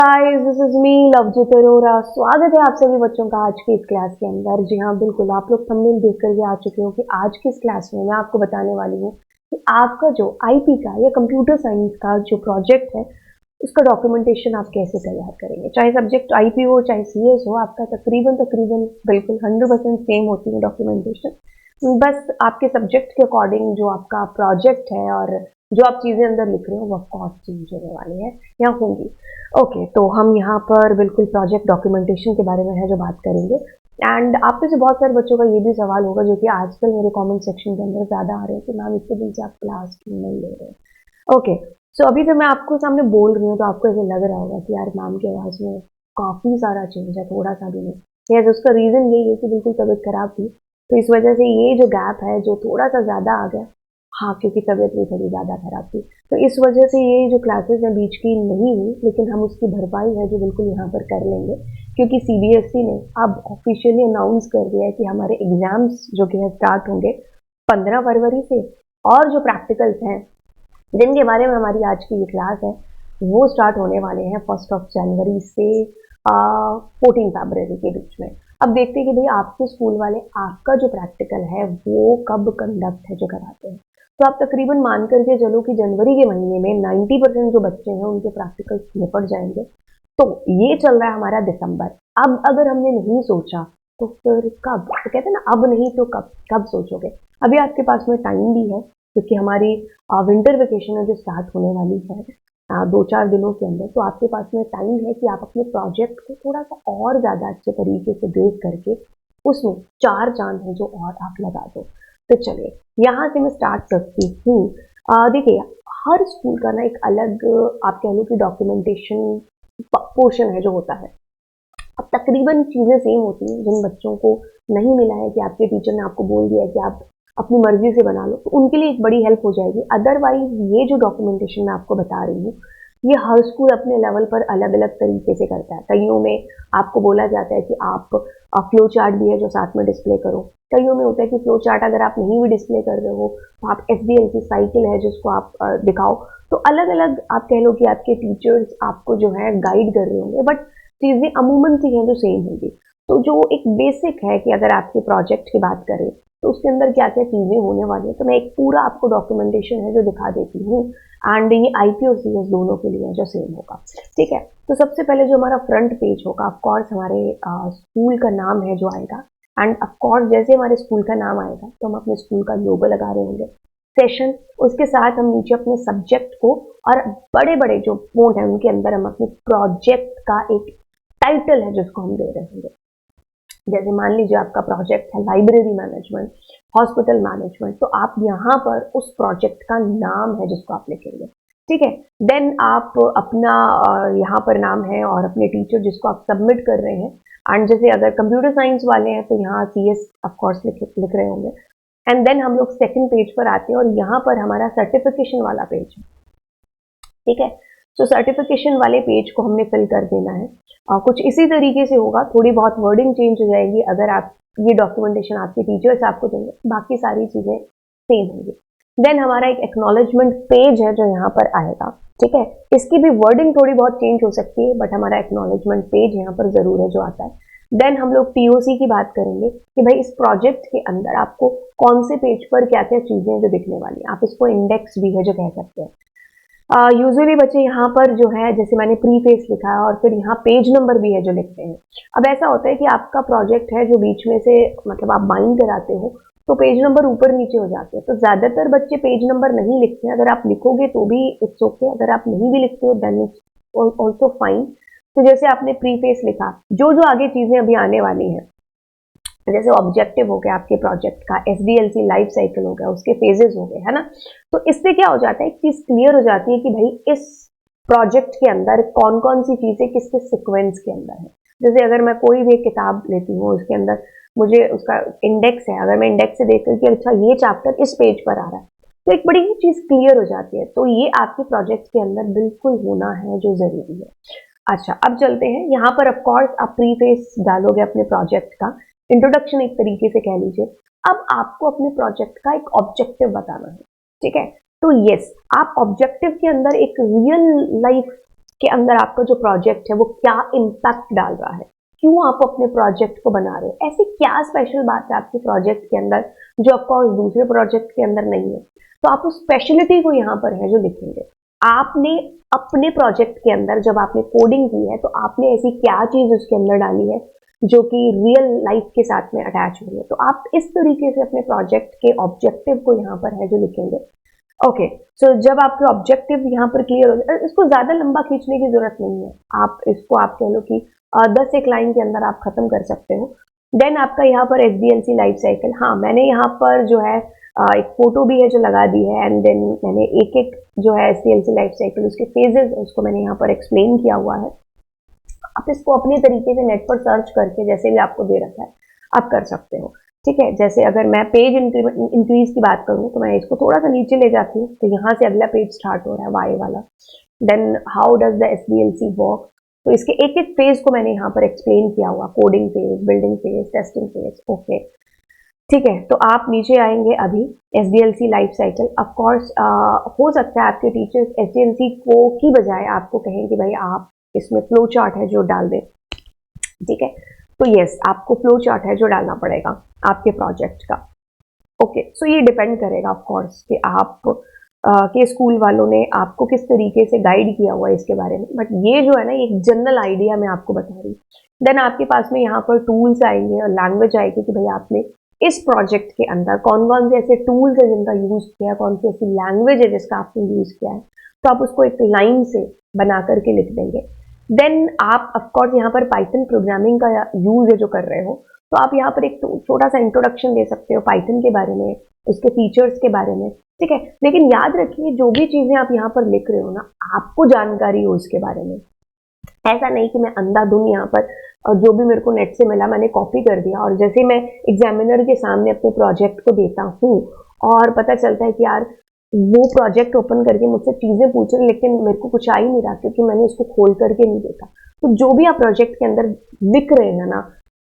Guys, this is me Lovejeet Arora. स्वागत है आप सभी बच्चों का आज की इस क्लास के अंदर। जी हाँ, बिल्कुल आप लोग थंबनेल देख कर के आ चुके हो कि आज की इस क्लास में मैं आपको बताने वाली हूँ कि आपका जो आईपी का या कंप्यूटर साइंस का जो प्रोजेक्ट है उसका डॉक्यूमेंटेशन आप कैसे तैयार करेंगे। चाहे सब्जेक्ट आईपी हो चाहे सीएस हो, आपका तकरीबन तकरीबन बिल्कुल 100% सेम होती है डॉक्यूमेंटेशन। बस आपके सब्जेक्ट के अकॉर्डिंग जो आपका प्रोजेक्ट है और जो आप चीज़ें अंदर लिख रहे हो वो ऑफकोर्स चेंज होने वाली है या होंगी। ओके, तो हम यहाँ पर बिल्कुल प्रोजेक्ट डॉक्यूमेंटेशन के बारे में है जो बात करेंगे। एंड आप में से बहुत सारे बच्चों का ये भी सवाल होगा जो कि आजकल मेरे कमेंट सेक्शन के अंदर ज़्यादा आ रहे हैं कि मैम इतने दिन से आप क्लास क्यों नहीं ले रहे हैं। ओके, सो अभी जब मैं आपको सामने बोल रही हूँ तो आपको ऐसे लग रहा होगा कि यार मैम की आवाज़ में काफ़ी सारा चेंज है, थोड़ा सा भी नहीं। यस, उसका रीज़न यही है कि बिल्कुल तबीयत खराब थी, तो इस वजह से ये जो गैप है जो थोड़ा सा ज़्यादा आ गया। हाँ, क्योंकि तबीयत भी थोड़ी ज़्यादा खराब थी, तो इस वजह से ये जो क्लासेस हैं बीच की नहीं हुई, लेकिन हम उसकी भरपाई है जो बिल्कुल यहाँ पर कर लेंगे, क्योंकि सीबीएसई ने अब ऑफिशियली अनाउंस कर दिया है कि हमारे एग्जाम्स जो कि है स्टार्ट होंगे 15 फरवरी से, और जो प्रैक्टिकल्स हैं जिनके बारे में हमारी आज की ये क्लास है वो स्टार्ट होने वाले हैं 1 जनवरी से 14 फरवरी के बीच में। अब देखते हैं कि भाई आपके स्कूल वाले आपका जो प्रैक्टिकल है वो कब कंडक्ट है जो कराते हैं। तो आप तकरीबन मान करके चलो कि जनवरी के महीने में 90% जो बच्चे हैं उनके प्रैक्टिकल्स निपट जाएंगे। तो ये चल रहा है हमारा दिसंबर। अब अगर हमने नहीं सोचा तो फिर कब, तो कहते हैं ना अब नहीं तो कब कब सोचोगे। अभी आपके पास में टाइम भी है क्योंकि हमारी विंटर वेकेशन है जो स्टार्ट होने वाली है 2-4 दिनों के अंदर। तो आपके पास में टाइम है कि आप अपने प्रोजेक्ट को थोड़ा सा और ज़्यादा अच्छे तरीके से देख करके उसमें 4 चांद है जो और आप लगा दो। तो चलिए यहाँ से मैं स्टार्ट करती हूँ। देखिए, हर स्कूल का ना एक अलग आप कह लो कि डॉक्यूमेंटेशन पोर्शन है जो होता है। अब तकरीबन चीज़ें सेम होती हैं। जिन बच्चों को नहीं मिला है कि आपके टीचर ने आपको बोल दिया है कि आप अपनी मर्जी से बना लो, तो उनके लिए एक बड़ी हेल्प हो जाएगी। अदरवाइज ये जो डॉक्यूमेंटेशन मैं आपको बता रही हूँ ये हर स्कूल अपने लेवल पर अलग अलग तरीके से करता है। कईयों में आपको बोला जाता है कि आप फ्लो चार्ट भी है जो साथ में डिस्प्ले करो। कईयों में होता है कि फ्लो चार्ट अगर आप नहीं भी डिस्प्ले कर रहे हो तो आप SDLC साइकिल है जिसको आप दिखाओ। तो अलग अलग आप कह लो कि आपके टीचर्स आपको जो है गाइड कर रहे होंगे, बट चीज़ें अमूमन सी हैं जो सेम होंगी। तो जो एक बेसिक है कि अगर आपके प्रोजेक्ट की बात करें तो उसके अंदर क्या क्या चीज़ें होने वाली है, तो मैं एक पूरा आपको डॉक्यूमेंटेशन है जो दिखा देती हूँ। एंड ये आईपी और सीएस दोनों के लिए जो सेम होगा। ठीक है, तो सबसे पहले जो हमारा फ्रंट पेज होगा, ऑफकोर्स हमारे स्कूल का नाम है जो आएगा। एंड ऑफकोर्स जैसे हमारे स्कूल का नाम आएगा तो हम अपने स्कूल का लोगो लगा रहे होंगे। सेशन, उसके साथ हम नीचे अपने सब्जेक्ट को, और बड़े बड़े जो फोंट है उनके अंदर हम अपने प्रोजेक्ट का एक टाइटल है जिसको हम दे रहे होंगे। जैसे मान लीजिए आपका प्रोजेक्ट है लाइब्रेरी मैनेजमेंट, हॉस्पिटल मैनेजमेंट, तो आप यहाँ पर उस प्रोजेक्ट का नाम है जिसको आप लिखेंगे। ठीक है, देन आप अपना यहाँ पर नाम है और अपने टीचर जिसको आप सबमिट कर रहे हैं। एंड जैसे अगर कंप्यूटर साइंस वाले हैं तो यहाँ CS ऑफकोर्स लिख रहे होंगे। एंड देन हम लोग सेकंड पेज पर आते हैं और यहाँ पर हमारा सर्टिफिकेशन वाला पेज है। ठीक है, तो सर्टिफिकेशन वाले पेज को हमने फिल कर देना है। कुछ इसी तरीके से होगा, थोड़ी बहुत वर्डिंग चेंज हो जाएगी अगर आप ये डॉक्यूमेंटेशन आपके टीचर्स आपको देंगे, बाकी सारी चीज़ें सेम होंगी। देन हमारा एक एक्नॉलेजमेंट पेज है जो यहाँ पर आएगा। ठीक है, इसकी भी वर्डिंग थोड़ी बहुत चेंज हो सकती है, बट हमारा एक्नॉलेजमेंट पेज यहाँ पर ज़रूर है जो आता है। देन हम लोग TOC की बात करेंगे कि भाई इस प्रोजेक्ट के अंदर आपको कौन से पेज पर क्या क्या चीज़ें जो दिखने वाली हैं, आप इसको इंडेक्स भी है जो कह सकते हैं। यूजुअली बच्चे यहाँ पर जो है, जैसे मैंने प्रीफेस लिखा है और फिर यहाँ पेज नंबर भी है जो लिखते हैं। अब ऐसा होता है कि आपका प्रोजेक्ट है जो बीच में से मतलब आप बाइंड कराते हो तो पेज नंबर ऊपर नीचे हो जाते हैं, तो ज़्यादातर बच्चे पेज नंबर नहीं लिखते हैं। अगर आप लिखोगे तो भी इट्स ओके, अगर आप नहीं भी लिखते हो देन इट्स ऑल्सो फाइन। तो जैसे आपने प्रीफेस लिखा, जो जो आगे चीज़ें अभी आने वाली हैं, जैसे ऑब्जेक्टिव हो गया आपके प्रोजेक्ट का, SDLC लाइफ साइकिल हो गया, उसके फेजेस हो गए, है ना। तो इससे क्या हो जाता है, एक चीज क्लियर हो जाती है कि भाई इस प्रोजेक्ट के अंदर कौन कौन सी चीजें किसके सिक्वेंस के अंदर है। जैसे अगर मैं कोई भी किताब लेती हूँ उसके अंदर मुझे उसका इंडेक्स है, अगर मैं इंडेक्स से देख करके अच्छा ये चैप्टर इस पेज पर आ रहा है तो एक बड़ी ही चीज क्लियर हो जाती है। तो ये आपके प्रोजेक्ट के अंदर बिल्कुल होना है जो जरूरी है। अच्छा, अब चलते हैं यहाँ पर। ऑफकोर्स आप प्रीफेस डालोगे अपने प्रोजेक्ट का, इंट्रोडक्शन एक तरीके से कह लीजिए। अब आपको अपने प्रोजेक्ट का एक ऑब्जेक्टिव बताना है। ठीक है, तो यस, आप ऑब्जेक्टिव के अंदर एक रियल लाइफ के अंदर आपका जो प्रोजेक्ट है वो क्या इम्पैक्ट डाल रहा है, क्यों आप अपने प्रोजेक्ट को बना रहे हो, ऐसी क्या स्पेशल बात है आपके प्रोजेक्ट के अंदर जो ऑफकोर्स दूसरे प्रोजेक्ट के अंदर नहीं है। तो आप उस स्पेशलिटी को यहाँ पर है जो लिखेंगे। आपने अपने प्रोजेक्ट के अंदर जब आपने कोडिंग की है तो आपने ऐसी क्या चीज उसके अंदर डाली है जो कि रियल लाइफ के साथ में अटैच हुई है। तो आप इस तरीके से अपने प्रोजेक्ट के ऑब्जेक्टिव को यहाँ पर है जो लिखेंगे। ओके, सो जब आपके ऑब्जेक्टिव यहाँ पर क्लियर हो जाए, इसको ज्यादा लंबा खींचने की जरूरत नहीं है, आप इसको आप कह लो कि 10 एक लाइन के अंदर आप खत्म कर सकते हो। देन आपका यहाँ पर SDLC लाइफ साइकिल, हाँ मैंने यहाँ पर जो है एक फोटो भी है जो लगा दी है, एंड देन मैंने एक एक जो है SDLC लाइफ साइकिल उसके फेजेस उसको मैंने यहाँ पर एक्सप्लेन किया हुआ है। आप इसको अपने तरीके से नेट पर सर्च करके जैसे भी आपको दे रखा है आप कर सकते हो। ठीक है, जैसे अगर मैं पेज इंक्रीज की बात करूँ तो मैं इसको थोड़ा सा नीचे ले जाती हूँ, तो यहाँ से अगला पेज स्टार्ट हो रहा है वाई वाला। Then how does the SDLC work, तो इसके एक एक फेज को मैंने यहाँ पर एक्सप्लेन किया हुआ, coding phase, building phase, testing phase. Okay ठीक है, तो आप नीचे आएंगे अभी SDLC लाइफ साइकिल। ऑफकोर्स हो सकता है आपके टीचर्स SDLC को की बजाय आपको कहें कि भाई आप इसमें फ्लो चार्ट है जो डाल दें। ठीक है, तो यस आपको फ्लो चार्ट है जो डालना पड़ेगा आपके प्रोजेक्ट का। ओके, सो ये डिपेंड करेगा ऑफकोर्स कि आप के स्कूल वालों ने आपको किस तरीके से गाइड किया हुआ है इसके बारे में, बट ये जो है ना एक जनरल आइडिया मैं आपको बता रही हूँ। देन आपके पास में यहाँ पर टूल्स आएंगे और लैंग्वेज आएगी कि भाई आपने इस प्रोजेक्ट के अंदर कौन कौन से ऐसे टूल्स है जिनका यूज किया है, कौन सी ऐसी लैंग्वेज है जिसका आपने यूज किया है, तो आप उसको एक लाइन से बना करके लिख देंगे। देन आप ऑफकोर्स यहाँ पर पाइथन प्रोग्रामिंग का यूज है जो कर रहे हो, तो आप यहाँ पर एक छोटा सा इंट्रोडक्शन दे सकते हो पाइथन के बारे में, उसके फीचर्स के बारे में। ठीक है, लेकिन याद रखिए जो भी चीजें आप यहाँ पर लिख रहे हो ना, आपको जानकारी हो उसके बारे में। ऐसा नहीं कि मैं अंधाधुन यहाँ पर जो भी मेरे को नेट से मिला मैंने कॉपी कर दिया, और जैसे मैं एग्जामिनर के सामने अपने प्रोजेक्ट को देता हूँ और पता चलता है कि यार वो प्रोजेक्ट ओपन करके मुझसे चीजें पूछ रहे लेकिन मेरे को कुछ आ ही नहीं रहा क्योंकि मैंने उसको खोल करके नहीं देखा। तो जो भी आप प्रोजेक्ट के अंदर लिख रहे हैं ना,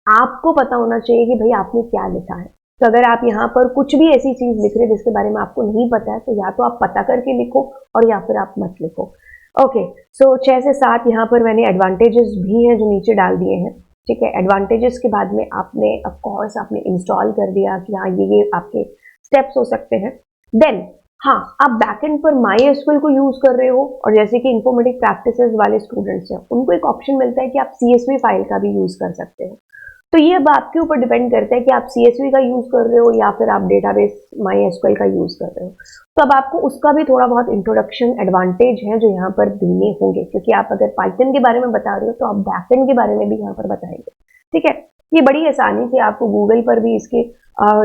आपको पता होना चाहिए कि भाई आपने क्या लिखा है। तो अगर आप यहाँ पर कुछ भी ऐसी चीज लिख रहे हैं जिसके बारे में आपको नहीं पता है, तो या तो आप पता करके लिखो और या फिर आप मत लिखो। ओके, सो 6 से 7 यहाँ पर मैंने एडवांटेजेस भी हैं जो नीचे डाल दिए हैं। ठीक है, एडवांटेजेस के बाद में आपने ऑफकोर्स आपने इंस्टॉल कर दिया कि हाँ ये आपके स्टेप्स हो सकते हैं। देन हाँ, आप बैकएंड पर MySQL को यूज कर रहे हो, और जैसे कि इन्फॉर्मेटिक प्रैक्टिसेस वाले स्टूडेंट्स हैं उनको एक ऑप्शन मिलता है कि आप CSV फाइल का भी यूज कर सकते हो। तो ये अब आपके ऊपर डिपेंड करता है कि आप CSV का यूज कर रहे हो या फिर आप डेटाबेस MySQL का यूज कर रहे हो। तो अब आपको उसका भी थोड़ा बहुत इंट्रोडक्शन एडवांटेज है जो यहाँ पर देने होंगे, क्योंकि आप अगर पाइथन के बारे में बता रहे हो तो आप बैकएंड के बारे में भी यहाँ पर बताएंगे। ठीक है, ये बड़ी आसानी से आपको गूगल पर भी इसके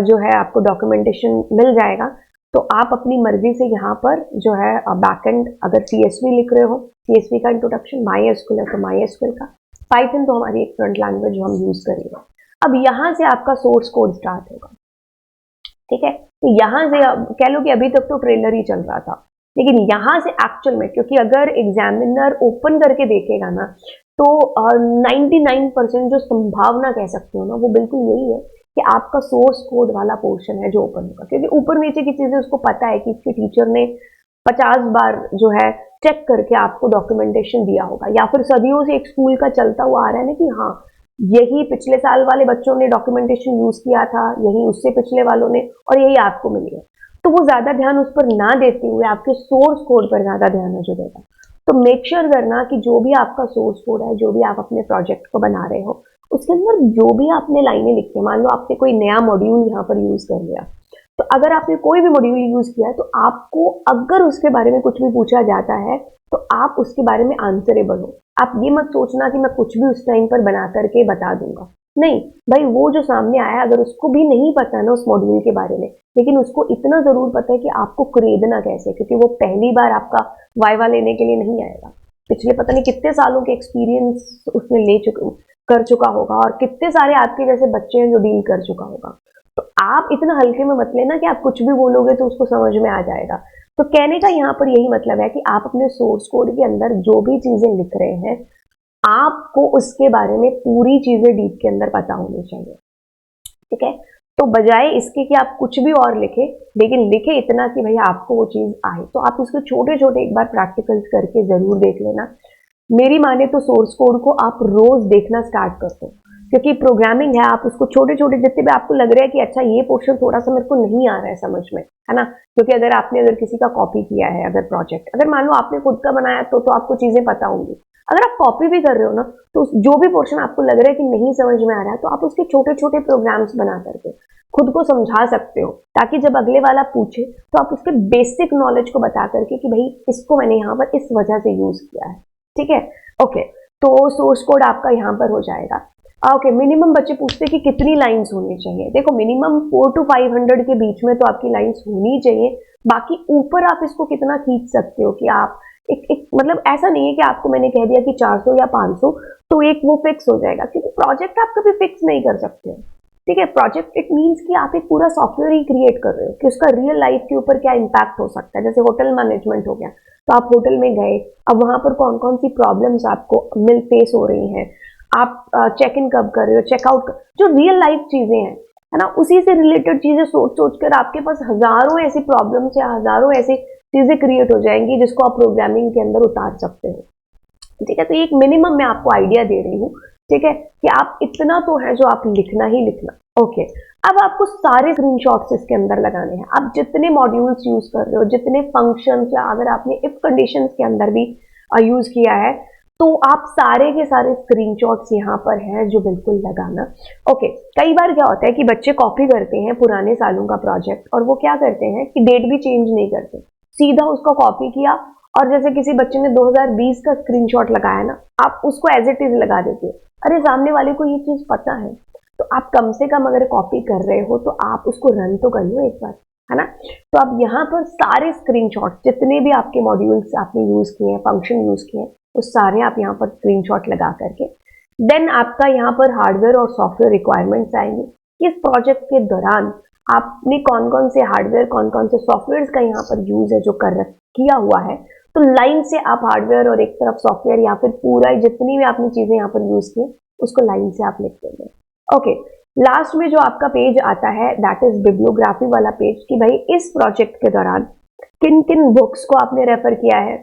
जो है आपको डॉक्यूमेंटेशन मिल जाएगा। तो आप अपनी मर्जी से यहाँ पर जो है बैकएंड अगर CSV लिख रहे हो, CSV का इंट्रोडक्शन, MySQL है तो MySQL का, पाइथन तो हमारी एक फ्रंट लैंग्वेज जो हम यूज करेंगे। अब यहाँ से आपका सोर्स कोड स्टार्ट होगा। ठीक है, तो यहाँ से कह लो कि अभी तक तो ट्रेलर ही चल रहा था, लेकिन यहाँ से एक्चुअल में, क्योंकि अगर एग्जामिनर ओपन करके देखेगा ना तो 99% जो संभावना कह सकते हो ना वो बिल्कुल यही है कि आपका सोर्स कोड वाला पोर्शन है जो ओपन होगा, क्योंकि ऊपर नीचे की चीजें उसको पता है कि इसके टीचर ने 50 बार जो है चेक करके आपको डॉक्यूमेंटेशन दिया होगा, या फिर सदियों से एक स्कूल का चलता हुआ आ रहा है ना कि हाँ यही पिछले साल वाले बच्चों ने डॉक्यूमेंटेशन यूज किया था, यही उससे पिछले वालों ने, और यही आपको मिली है। तो वो ज्यादा ध्यान उस पर ना देते हुए आपके सोर्स कोड पर ज्यादा ध्यान है जो देगा। तो मेक श्योर करना कि जो भी आपका सोर्स कोड है, जो भी आप अपने प्रोजेक्ट को बना रहे हो, उसके अंदर जो भी आपने लाइनें लिखी है, मान लो आपने कोई नया मॉड्यूल यहाँ पर यूज कर लिया, तो अगर आपने कोई भी मॉड्यूल यूज किया है तो आपको अगर उसके बारे में कुछ भी पूछा जाता है तो आप उसके बारे में आंसरेबल हो। आप ये मत सोचना कि मैं कुछ भी उस टाइम पर बना करके बता दूंगा, नहीं भाई, वो जो सामने आया अगर उसको भी नहीं पता ना उस मॉड्यूल के बारे में, लेकिन उसको इतना जरूर पता है कि आपको खरीदना कैसे, क्योंकि वो पहली बार आपका वाइवा लेने के लिए नहीं आएगा, पिछले पता नहीं कितने सालों के एक्सपीरियंस उसने कर चुका होगा, और कितने सारे आपके जैसे बच्चे हैं जो डील कर चुका होगा। तो आप इतना हल्के में मत लेना कि आप कुछ भी बोलोगे तो उसको समझ में आ जाएगा। तो कहने का यहाँ पर यही मतलब है कि आप अपने सोर्स कोड के अंदर जो भी चीजें लिख रहे हैं आपको उसके बारे में पूरी चीजें डीप के अंदर पता होनी चाहिए। ठीक है, तो बजाय इसके कि आप कुछ भी और लिखे, लेकिन लिखे इतना कि भाई आपको वो चीज आए। तो आप उसको छोटे छोटे एक बार प्रैक्टिकल्स करके जरूर देख लेना। मेरी माने तो सोर्स कोड को आप रोज देखना स्टार्ट कर दो, क्योंकि प्रोग्रामिंग है, आप उसको छोटे छोटे जितने भी आपको लग रहा है कि अच्छा ये पोर्शन थोड़ा सा मेरे को नहीं आ रहा है समझ में, है ना, क्योंकि अगर किसी का कॉपी किया है, अगर प्रोजेक्ट अगर मान लो आपने खुद का बनाया तो आपको चीजें पता होंगी। अगर आप कॉपी भी कर रहे हो ना, तो जो भी पोर्शन आपको लग रहा है कि नहीं समझ में आ रहा है, तो आप उसके छोटे छोटे प्रोग्राम्स बना करके खुद को समझा सकते हो, ताकि जब अगले वाला पूछे तो आप उसके बेसिक नॉलेज को बता करके कि भाई इसको मैंने यहाँ पर इस वजह से यूज किया है। ठीक है, ओके, तो सोर्स कोड आपका यहाँ पर हो जाएगा। ओके, मिनिमम बच्चे पूछते हैं कि कितनी लाइंस होनी चाहिए। देखो, मिनिमम 400 to 500 के बीच में तो आपकी लाइंस होनी चाहिए। बाकी ऊपर आप इसको कितना खींच सकते हो कि आप एक मतलब ऐसा नहीं है कि आपको मैंने कह दिया कि 400 या 500 तो एक वो फिक्स हो जाएगा, क्योंकि प्रोजेक्ट आप कभी फिक्स नहीं कर सकते हो। ठीक है, प्रोजेक्ट इट मीन्स कि आप एक पूरा सॉफ्टवेयर ही क्रिएट कर रहे हो कि उसका रियल लाइफ के ऊपर क्या इम्पैक्ट हो सकता है। जैसे होटल मैनेजमेंट हो गया, तो आप होटल में गए, अब वहां पर कौन कौन सी प्रॉब्लम्स आपको फेस हो रही हैं, आप चेक इन कब कर रहे हो, चेकआउट, जो रियल लाइफ चीजें हैं, है ना, उसी से रिलेटेड चीजें सोच सोच कर आपके पास हजारों ऐसी प्रॉब्लम्स या हजारों ऐसी चीजें क्रिएट हो जाएंगी जिसको आप प्रोग्रामिंग के अंदर उतार सकते हो। ठीक है, तो एक मिनिमम मैं आपको आइडिया दे रही हूँ, ठीक है, कि आप इतना तो है जो आप लिखना ही लिखना। ओके, अब आपको सारे स्क्रीनशॉट्स इसके अंदर लगाने हैं। आप जितने मॉड्यूल्स यूज कर रहे हो, जितने फंक्शंस, या अगर आपने इफ कंडीशंस के अंदर भी यूज किया है, तो आप सारे के सारे स्क्रीनशॉट्स यहाँ पर हैं जो बिल्कुल लगाना। ओके, कई बार क्या होता है कि बच्चे कॉपी करते हैं पुराने सालों का प्रोजेक्ट, और वो क्या करते हैं कि डेट भी चेंज नहीं करते, सीधा उसको कॉपी किया, और जैसे किसी बच्चे ने 2020 का स्क्रीनशॉट लगाया ना, आप उसको एज इट इज लगा देते हो। अरे, सामने वाले को ये चीज पता है, तो आप कम से कम अगर कॉपी कर रहे हो तो आप उसको रन तो कर लो एक बार, है ना। तो आप यहाँ पर सारे स्क्रीनशॉट, जितने भी आपके मॉड्यूल्स आपने यूज किए हैं, फंक्शन यूज किए हैं, वो सारे आप यहाँ पर स्क्रीनशॉट लगा करके देन आपका यहाँ पर हार्डवेयर और सॉफ्टवेयर रिक्वायरमेंट्स आएंगे। इस प्रोजेक्ट के दौरान आपने कौन कौन से हार्डवेयर, कौन कौन से सॉफ्टवेयर का यहाँ पर यूज है जो किया हुआ है, तो लाइन से आप हार्डवेयर और एक तरफ सॉफ्टवेयर, या फिर पूरा जितनी भी आपने चीजें यहाँ पर यूज की उसको लाइन से आप लिख देंगे। ओके, लास्ट में जो आपका पेज आता है दैट इज बिब्लियोग्राफी वाला पेज, कि भाई इस प्रोजेक्ट के दौरान किन किन बुक्स को आपने रेफर किया है,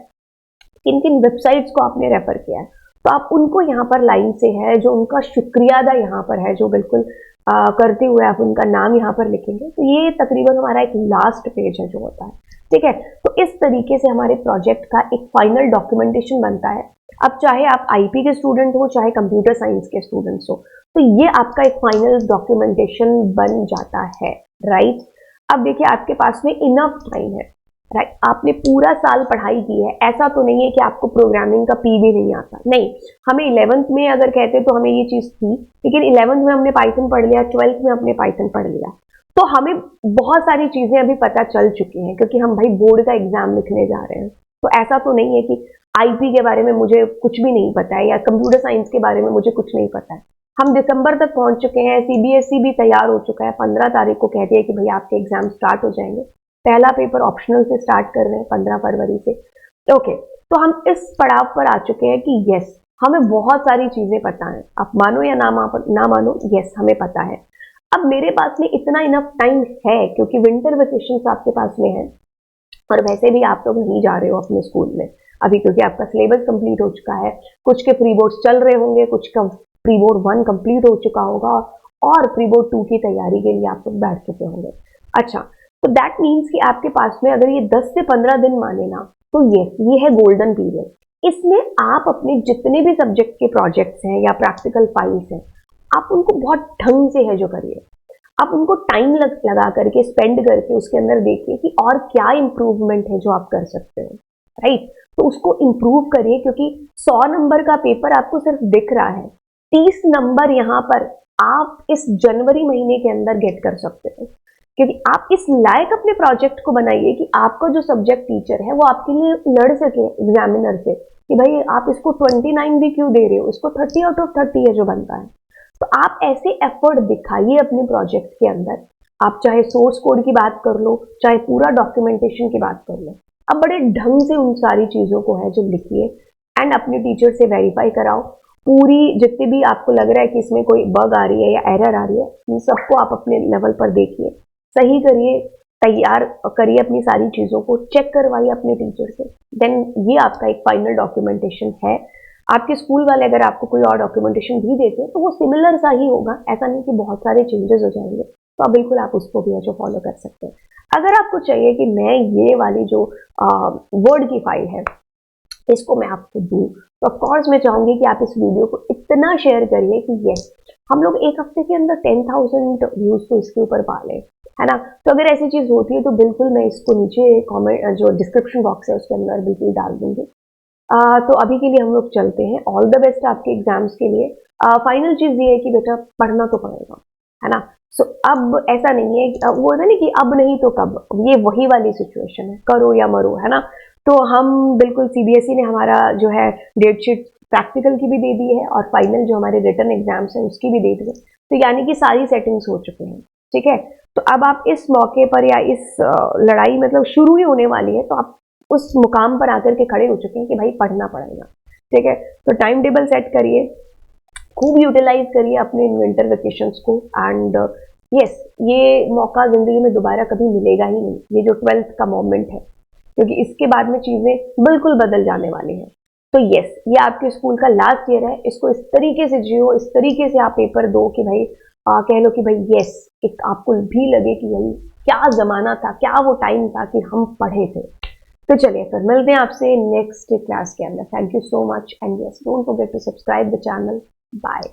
किन किन वेबसाइट्स को आपने रेफर किया है, तो आप उनको यहाँ पर लाइन से है जो उनका शुक्रिया अदा यहाँ पर है, जो बिल्कुल करते हुए आप उनका नाम यहाँ पर लिखेंगे। तो ये तकरीबन हमारा एक लास्ट पेज है जो होता है। ठीक है, तो इस तरीके से हमारे प्रोजेक्ट का एक फाइनल डॉक्यूमेंटेशन बनता है। अब चाहे आप आईपी के स्टूडेंट हो, चाहे कंप्यूटर साइंस के स्टूडेंट्स हो, तो ये आपका एक फाइनल डॉक्यूमेंटेशन बन जाता है, राइट। अब देखिए, आपके पास में इनफ टाइम है, राइट। आपने पूरा साल पढ़ाई की है, ऐसा तो नहीं है कि आपको प्रोग्रामिंग का पी भी नहीं आता, नहीं। हमें 11th में अगर कहते तो हमें ये चीज थी, लेकिन 11th में हमने पाइथन पढ़ लिया, 12th में हमने पाइथन पढ़ लिया, तो हमें बहुत सारी चीजें अभी पता चल चुकी हैं, क्योंकि हम भाई बोर्ड का एग्जाम लिखने जा रहे हैं। तो ऐसा तो नहीं है कि आईपी के बारे में मुझे कुछ भी नहीं पता है, या कंप्यूटर साइंस के बारे में मुझे कुछ नहीं पता है। हम दिसंबर तक पहुंच चुके हैं, सीबीएसई भी तैयार हो चुका है, 15 तारीख को कहते हैं कि भाई आपके एग्जाम स्टार्ट हो जाएंगे। पहला पेपर ऑप्शनल से स्टार्ट कर रहे हैं 15 फरवरी से। ओके, तो हम इस पड़ाव पर आ चुके हैं कि यस, हमें बहुत सारी चीजें पता है, आप मानो या ना मानो, यस हमें पता है। अब मेरे पास में इतना इनफ टाइम है, क्योंकि विंटर वेकेशन आपके पास में है, और वैसे भी आप लोग नहीं जा रहे हो अपने स्कूल में अभी, क्योंकि आपका सिलेबस कंप्लीट हो चुका है, कुछ के प्री बोर्ड चल रहे होंगे, कुछ का प्री बोर्ड 1 कंप्लीट हो चुका होगा, और प्री बोर्ड 2 की तैयारी के लिए आप लोग बैठ चुके होंगे। अच्छा, तो दैट मीन्स कि आपके पास में अगर ये 10 से 15 दिन माने ना, तो ये है गोल्डन पीरियड। इसमें आप अपने जितने भी सब्जेक्ट के प्रोजेक्ट्स हैं या प्रैक्टिकल फाइल्स हैं, आप उनको बहुत ढंग से है जो करिए, आप उनको टाइम लगा करके, स्पेंड करके उसके अंदर देखिए कि और क्या इंप्रूवमेंट है जो आप कर सकते हो, राइट। तो उसको इंप्रूव करिए, क्योंकि 100 नंबर का पेपर आपको सिर्फ दिख रहा है, 30 नंबर यहाँ पर आप इस जनवरी महीने के अंदर गेट कर सकते हो, क्योंकि आप इस लायक अपने प्रोजेक्ट को बनाइए कि आपका जो सब्जेक्ट टीचर है वो आपके लिए लड़ सके एग्जामिनर से कि भाई आप इसको 29 भी क्यों दे रहे हो, इसको 30 आउट ऑफ 30 है जो बनता है। तो आप ऐसे एफर्ट दिखाइए अपने प्रोजेक्ट के अंदर। आप चाहे सोर्स कोड की बात कर लो, चाहे पूरा डॉक्यूमेंटेशन की बात कर लो, अब बड़े ढंग से उन सारी चीजों को है जो लिखिए, एंड अपने टीचर से वेरीफाई कराओ। पूरी जितने भी आपको लग रहा है कि इसमें कोई बग आ रही है या एरर आ रही है, इन सबको आप अपने लेवल पर देखिए, सही करिए, तैयार करिए अपनी सारी चीजों को, चेक करवाइए अपने टीचर से, देन ये आपका एक फाइनल डॉक्यूमेंटेशन है। आपके स्कूल वाले अगर आपको कोई और डॉक्यूमेंटेशन भी देते हैं तो वो सिमिलर सा ही होगा, ऐसा नहीं कि बहुत सारे चेंजेस हो जाएंगे। तो आप बिल्कुल आप उसको भी जो फॉलो कर सकते हैं। अगर आपको चाहिए कि मैं ये वाली जो वर्ड की फाइल है इसको मैं आपको दूं, तो ऑफकोर्स मैं चाहूंगी कि आप इस वीडियो को इतना शेयर करिए कि यस, हम लोग एक हफ्ते के अंदर 10,000 व्यूज तो इसके ऊपर पा लें, है ना। तो अगर ऐसी चीज होती है तो बिल्कुल मैं इसको नीचे कमेंट जो डिस्क्रिप्शन बॉक्स है उसके अंदर बिल्कुल डाल दूंगी। तो अभी के लिए हम लोग चलते हैं। ऑल द बेस्ट आपके एग्जाम्स के लिए। फाइनल चीज ये है कि बेटा पढ़ना तो पड़ेगा, है ना। सो अब ऐसा नहीं है, वो है ना कि अब नहीं तो कब, ये वही वाली सिचुएशन है, करो या मरो, है ना। तो हम बिल्कुल सीबीएसई ने हमारा जो है डेट शीट प्रैक्टिकल की भी दे दी है और फाइनल जो हमारे रिटन एग्जाम्स हैं उसकी भी दे दी है। तो यानी कि सारी सेटिंग्स हो चुके हैं, ठीक है। तो अब आप इस मौके पर या इस लड़ाई मतलब शुरू ही होने वाली है, तो आप उस मुकाम पर आकर के खड़े हो चुके हैं कि भाई पढ़ना पड़ेगा, ठीक है। तो टाइम टेबल सेट करिए, खूब यूटिलाइज करिए अपने विंटर वेकेशंस को। एंड यस, ये मौका जिंदगी में दोबारा कभी मिलेगा ही नहीं, ये जो 12th का मोमेंट है, क्योंकि इसके बाद में चीजें बिल्कुल बदल जाने वाली हैं। तो यस, ये आपके स्कूल का लास्ट ईयर है, इसको इस तरीके से जियो, इस तरीके से आप पेपर दो कि भाई कह लो कि भाई यस, एक आपको भी लगे कि भाई क्या जमाना था, क्या वो टाइम था कि हम पढ़े थे। तो चलिए फिर मिलते हैं आपसे नेक्स्ट क्लास के अंदर। Thank you so much and yes, don't forget to subscribe the channel. Bye.